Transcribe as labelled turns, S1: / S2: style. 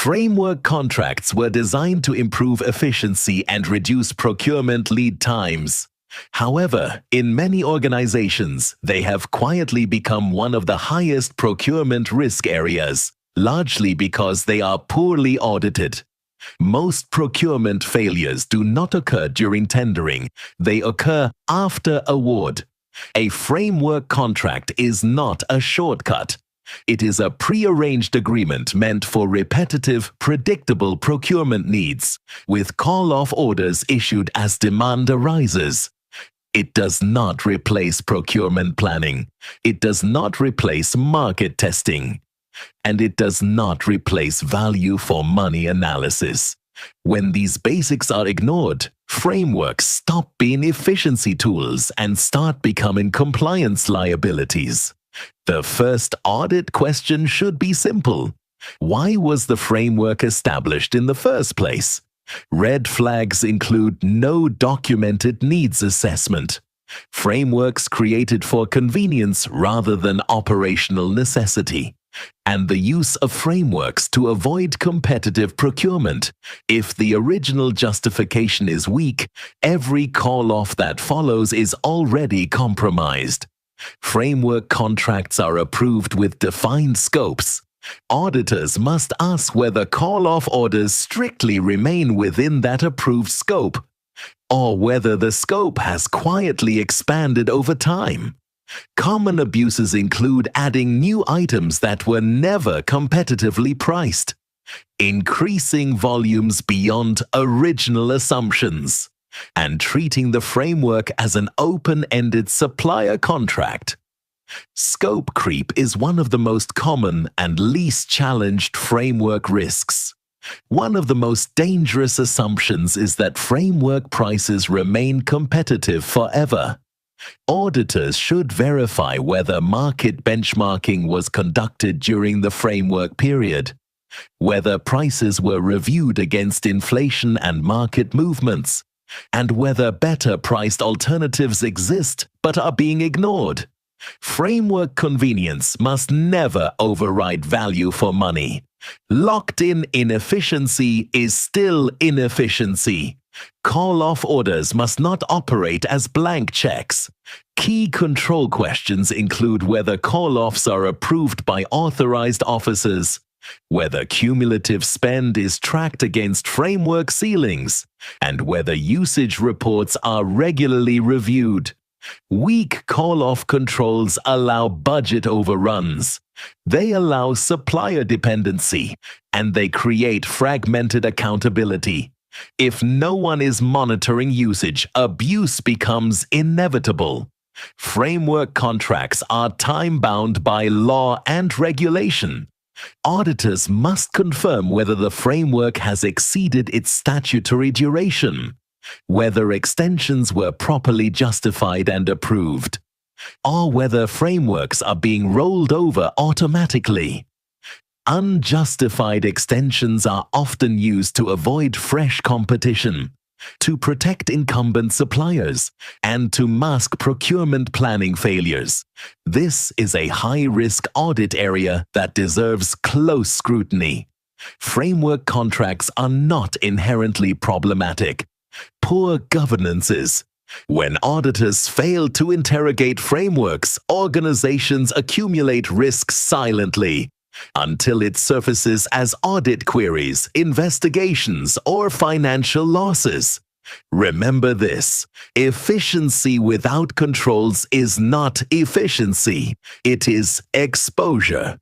S1: Framework contracts were designed to improve efficiency and reduce procurement lead times. However, in many organizations, they have quietly become one of the highest procurement risk areas, largely because they are poorly audited. Most procurement failures do not occur during tendering, they occur after award. A framework contract is not a shortcut. It is a prearranged agreement meant for repetitive, predictable procurement needs, with call-off orders issued as demand arises. It does not replace procurement planning. It does not replace market testing. And it does not replace value for money analysis. When these basics are ignored, frameworks stop being efficiency tools and start becoming compliance liabilities. The first audit question should be simple. Why was the framework established in the first place? Red flags include no documented needs assessment. Frameworks created for convenience rather than operational necessity. And the use of frameworks to avoid competitive procurement. If the original justification is weak, every call-off that follows is already compromised. Framework contracts are approved with defined scopes. Auditors must ask whether call-off orders strictly remain within that approved scope, or whether the scope has quietly expanded over time. Common abuses include adding new items that were never competitively priced, increasing volumes beyond original assumptions, and treating the framework as an open-ended supplier contract. Scope creep is one of the most common and least challenged framework risks. One of the most dangerous assumptions is that framework prices remain competitive forever. Auditors should verify whether market benchmarking was conducted during the framework period, whether prices were reviewed against inflation and market movements, and whether better-priced alternatives exist but are being ignored. Framework convenience must never override value for money. Locked-in inefficiency is still inefficiency. Call-off orders must not operate as blank checks. Key control questions include whether call-offs are approved by authorized officers, whether cumulative spend is tracked against framework ceilings, and whether usage reports are regularly reviewed. Weak call-off controls allow budget overruns. They allow supplier dependency, and they create fragmented accountability. If no one is monitoring usage, abuse becomes inevitable. Framework contracts are time-bound by law and regulation. Auditors must confirm whether the framework has exceeded its statutory duration, whether extensions were properly justified and approved, or whether frameworks are being rolled over automatically. Unjustified extensions are often used to avoid fresh competition, to protect incumbent suppliers, and to mask procurement planning failures. This is a high-risk audit area that deserves close scrutiny. Framework contracts are not inherently problematic. Poor governance is. When auditors fail to interrogate frameworks, organizations accumulate risks silently, until it surfaces as audit queries, investigations, or financial losses. Remember this: efficiency without controls is not efficiency, it is exposure.